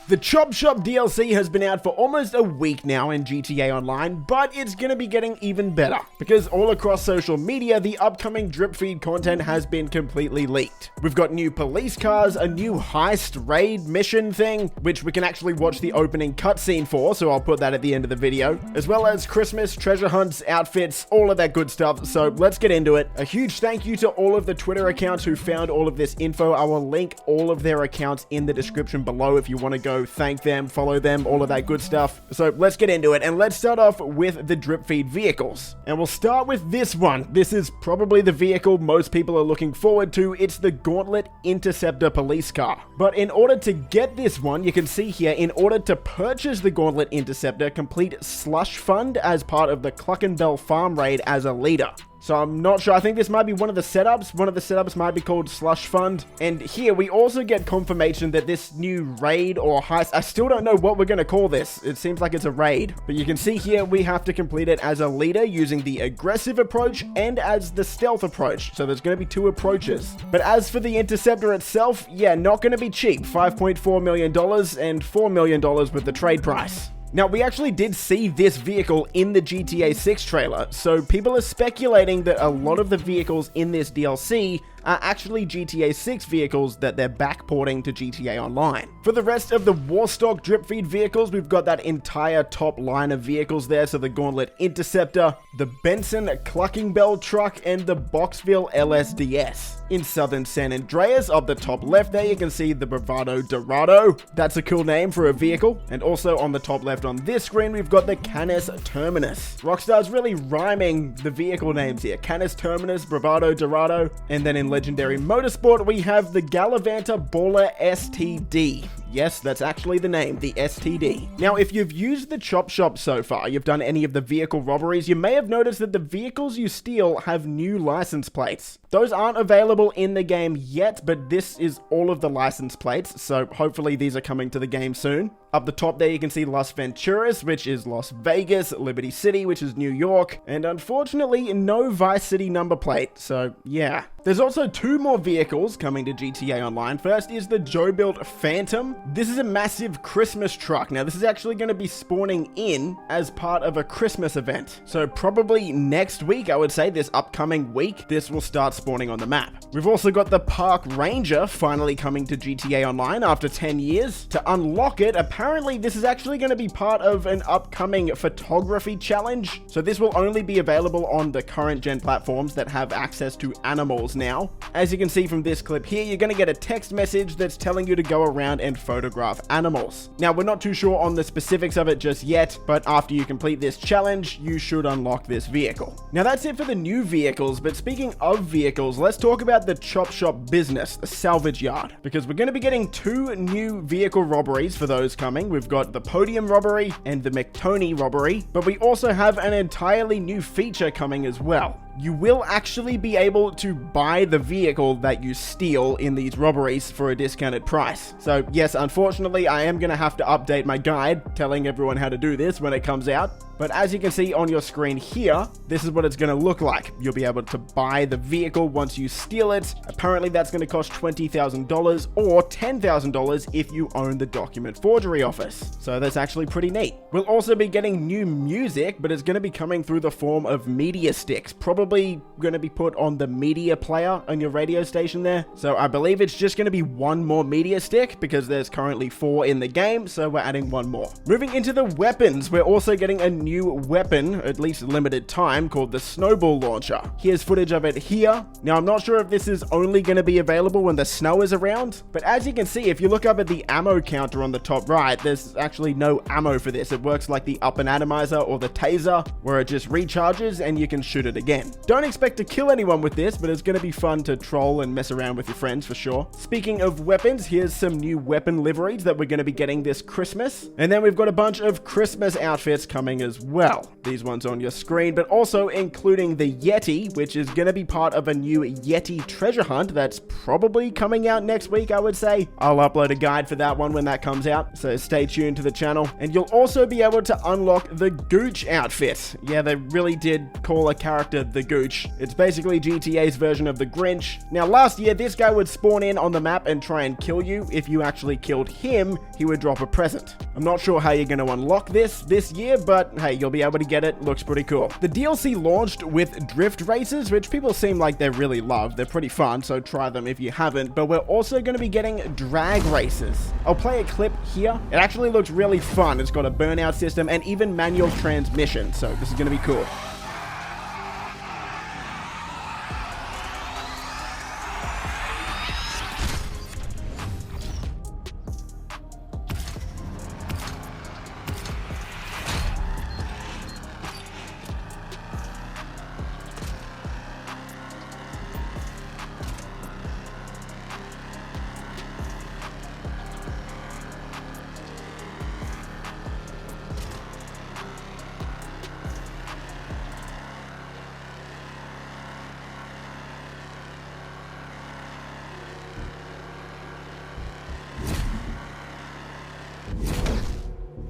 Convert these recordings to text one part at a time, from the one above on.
The Chop Shop DLC has been out for almost a week now in GTA Online, but it's gonna be getting even better, because all across social media, the upcoming drip feed content has been completely leaked. We've got new police cars, a new heist raid mission thing, which we can actually watch the opening cutscene for, so I'll put that at the end of the video, as well as Christmas, treasure hunts, outfits, all of that good stuff, so let's get into it. A huge thank you to all of the Twitter accounts who found all of this info. I will link all of their accounts in the description below if you want to go thank them, follow them, all of that good stuff. So let's get into it, and let's start off with the drip feed vehicles. And we'll start with this one. This is probably the vehicle most people are looking forward to. It's the Gauntlet Interceptor police car. But in order to get this one, you can see here, in order to purchase the Gauntlet Interceptor, complete Slush Fund as part of the Cluckenbell Farm Raid as a leader. So I'm not sure. I think this might be one of the setups. One of the setups might be called Slush Fund. And here we also get confirmation that this new raid or heist, I still don't know what we're going to call this. It seems like it's a raid. But you can see here we have to complete it as a leader using the aggressive approach and as the stealth approach. So there's going to be two approaches. But as for the Interceptor itself, yeah, not going to be cheap. $5.4 million and $4 million with the trade price. Now, we actually did see this vehicle in the GTA 6 trailer, so people are speculating that a lot of the vehicles in this DLC are actually GTA 6 vehicles that they're backporting to GTA Online. For the rest of the Warstock drip feed vehicles, we've got that entire top line of vehicles there, so the Gauntlet Interceptor, the Benson Clucking Bell truck, and the Boxville LSDS. In southern San Andreas, up the top left there, you can see the Bravado Dorado. That's a cool name for a vehicle. And also on the top left on this screen, we've got the Canis Terminus. Rockstar's really rhyming the vehicle names here. Canis Terminus, Bravado Dorado, and then in Legendary Motorsport, we have the Galavanta Baller STD. Yes, that's actually the name, the STD. Now, if you've used the Chop Shop so far, you've done any of the vehicle robberies, you may have noticed that the vehicles you steal have new license plates. Those aren't available in the game yet, but this is all of the license plates, so hopefully these are coming to the game soon. Up the top there, you can see Las Venturas, which is Las Vegas, Liberty City, which is New York, and unfortunately, no Vice City number plate, so yeah. There's also two more vehicles coming to GTA Online. First is the Joe Built Phantom. This is a massive Christmas truck. Now, this is actually going to be spawning in as part of a Christmas event. So probably next week, I would say, this upcoming week, this will start spawning on the map. We've also got the Park Ranger finally coming to GTA Online after 10 years. To unlock it, apparently this is actually going to be part of an upcoming photography challenge. So this will only be available on the current gen platforms that have access to animals now. As you can see from this clip here, you're going to get a text message that's telling you to go around and photograph animals. Now, we're not too sure on the specifics of it just yet, but after you complete this challenge, you should unlock this vehicle. Now, that's it for the new vehicles, but speaking of vehicles, let's talk about the Chop Shop business, the salvage yard, because we're going to be getting two new vehicle robberies for those coming. We've got the Podium robbery and the McTony robbery, but we also have an entirely new feature coming as well. You will actually be able to buy the vehicle that you steal in these robberies for a discounted price. So yes, unfortunately, I am going to have to update my guide telling everyone how to do this when it comes out. But as you can see on your screen here, this is what it's going to look like. You'll be able to buy the vehicle once you steal it. Apparently that's going to cost $20,000 or $10,000 if you own the document forgery office. So that's actually pretty neat. We'll also be getting new music, but it's going to be coming through the form of media sticks. Probably going to be put on the media player on your radio station there. So I believe it's just going to be one more media stick because there's currently 4 in the game. So we're adding one more. Moving into the weapons, we're also getting a new weapon, at least limited time, called the Snowball Launcher. Here's footage of it here. Now, I'm not sure if this is only going to be available when the snow is around, but as you can see, if you look up at the ammo counter on the top right, there's actually no ammo for this. It works like the Up and Atomizer or the Taser, where it just recharges and you can shoot it again. Don't expect to kill anyone with this, but it's going to be fun to troll and mess around with your friends for sure. Speaking of weapons, here's some new weapon liveries that we're going to be getting this Christmas. And then we've got a bunch of Christmas outfits coming as as well. These ones on your screen, but also including the Yeti, which is going to be part of a new Yeti treasure hunt that's probably coming out next week, I would say. I'll upload a guide for that one when that comes out, so stay tuned to the channel. And you'll also be able to unlock the Gooch outfit. Yeah, they really did call a character the Gooch. It's basically GTA's version of the Grinch. Now, last year, this guy would spawn in on the map and try and kill you. If you actually killed him, he would drop a present. I'm not sure how you're going to unlock this year, but hey, you'll be able to get it. Looks pretty cool. The DLC launched with drift races, which people seem like they really love. They're pretty fun, so try them if you haven't. But we're also going to be getting drag races. I'll play a clip here. It actually looks really fun. It's got a burnout system and even manual transmission, so this is going to be cool.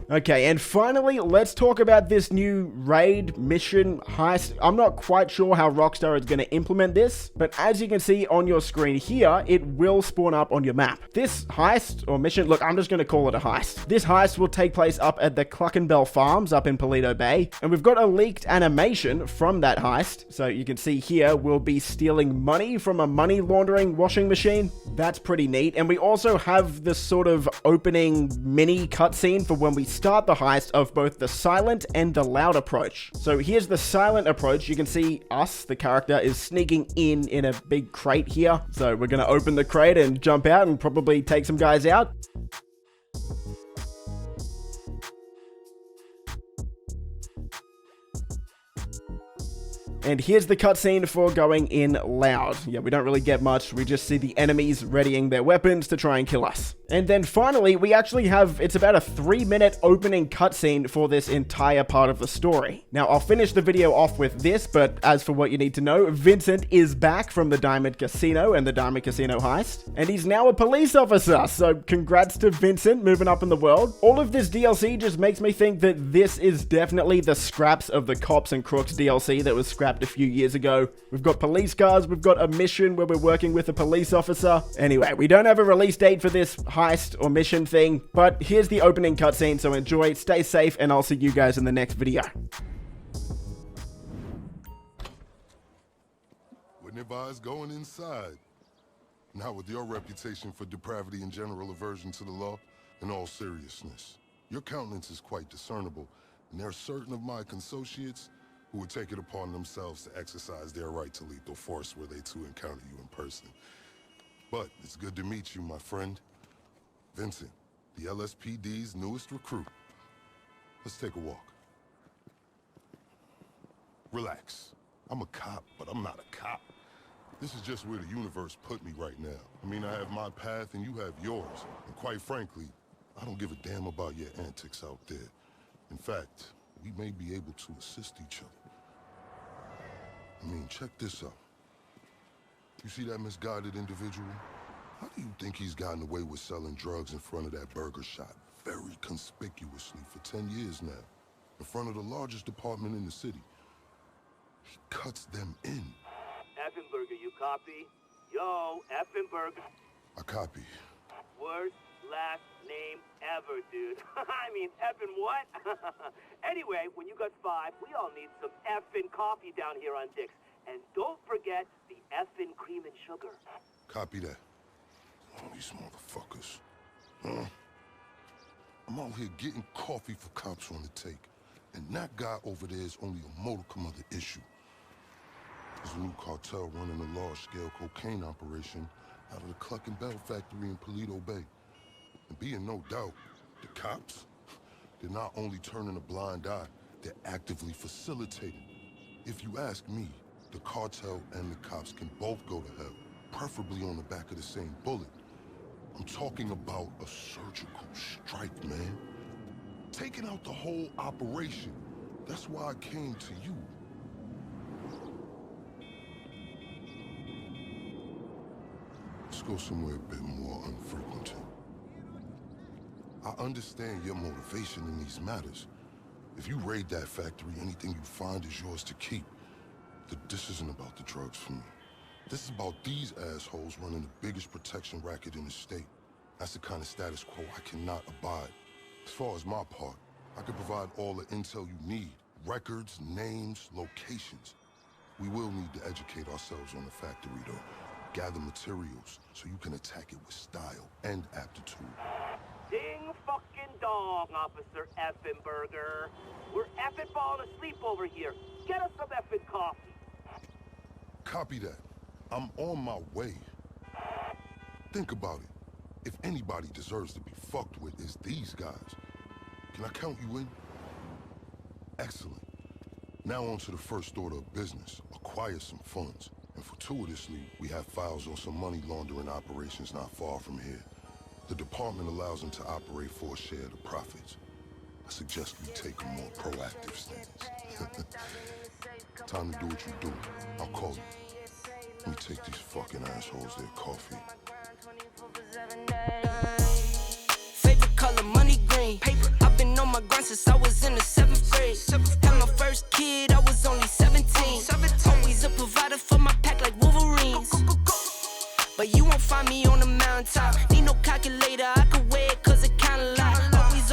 Okay, and finally, let's talk about this new raid mission heist. I'm not quite sure how Rockstar is going to implement this, but as you can see on your screen here, it will spawn up on your map. This heist or mission, look, I'm just going to call it a heist. This heist will take place up at the Cluckenbell Farms up in Paleto Bay, and we've got a leaked animation from that heist. So you can see here, we'll be stealing money from a money laundering washing machine. That's pretty neat. And we also have this sort of opening mini cutscene for when we start the heist of both the silent and the loud approach. So here's the silent approach. You can see us, the character, is sneaking in a big crate here. So we're going to open the crate and jump out and probably take some guys out. And here's the cutscene for going in loud. Yeah, we don't really get much. We just see the enemies readying their weapons to try and kill us. And then finally, we actually have, it's about a 3-minute opening cutscene for this entire part of the story. Now, I'll finish the video off with this, but as for what you need to know, Vincent is back from the Diamond Casino and the Diamond Casino heist, and he's now a police officer, so congrats to Vincent moving up in the world. All of this DLC just makes me think that this is definitely the scraps of the Cops and Crooks DLC that was scrapped a few years ago. We've got police cars, we've got a mission where we're working with a police officer. Anyway, we don't have a release date for this heist or mission thing, but here's the opening cutscene, so enjoy, stay safe, and I'll see you guys in the next video. Wouldn't advise going inside. Not with your reputation for depravity and general aversion to the law. In all seriousness, your countenance is quite discernible, and there are certain of my consociates who would take it upon themselves to exercise their right to lethal force were they to encounter you in person. But it's good to meet you, my friend. Vincent, the LSPD's newest recruit. Let's take a walk. Relax. I'm a cop, but I'm not a cop. This is just where the universe put me right now. I mean, I have my path and you have yours. And quite frankly, I don't give a damn about your antics out there. In fact, we may be able to assist each other. I mean, check this out. You see that misguided individual? How do you think he's gotten away with selling drugs in front of that burger shop very conspicuously for 10 years now? In front of the largest department in the city. He cuts them in. Effin' burger, you copy? Yo, effin' burger. I copy. Worst last name ever, dude. I mean, effin' what? Anyway, when you got 5, we all need some effin' coffee down here on Dick's. And don't forget the effin' cream and sugar. Copy that. Oh, these motherfuckers. Huh? I'm out here getting coffee for cops on the take. And that guy over there is only a modicum of the issue. There's a new cartel running a large-scale cocaine operation out of the Cluckenbell factory in Paleto Bay. And be in no doubt, the cops, they're not only turning a blind eye, they're actively facilitating. If you ask me, the cartel and the cops can both go to hell, preferably on the back of the same bullet. I'm talking about a surgical strike, man. Taking out the whole operation. That's why I came to you. Let's go somewhere a bit more unfrequented. I understand your motivation in these matters. If you raid that factory, anything you find is yours to keep. This isn't about the drugs for me. This is about these assholes running the biggest protection racket in the state. That's the kind of status quo I cannot abide. As far as my part, I can provide all the intel you need. Records, names, locations. We will need to educate ourselves on the factory, though. Gather materials so you can attack it with style and aptitude. Ding fucking dong, Officer Effenberger. We're effing falling asleep over here. Get us some effing coffee. Copy that. I'm on my way. Think about it. If anybody deserves to be fucked with, it's these guys. Can I count you in? Excellent. Now on to the first order of business. Acquire some funds. And fortuitously, we have files on some money laundering operations not far from here. The department allows them to operate for a share of the profits. I suggest we take a more proactive stance. Time to do what you do. I'll call you. Let me take these fucking assholes their coffee. Favorite color, money green. Paper. I've been on my grind since I was in the 7th grade. Had my first kid, I was only 17. Always a provider for my pack like Wolverines. But you won't find me on the mountaintop.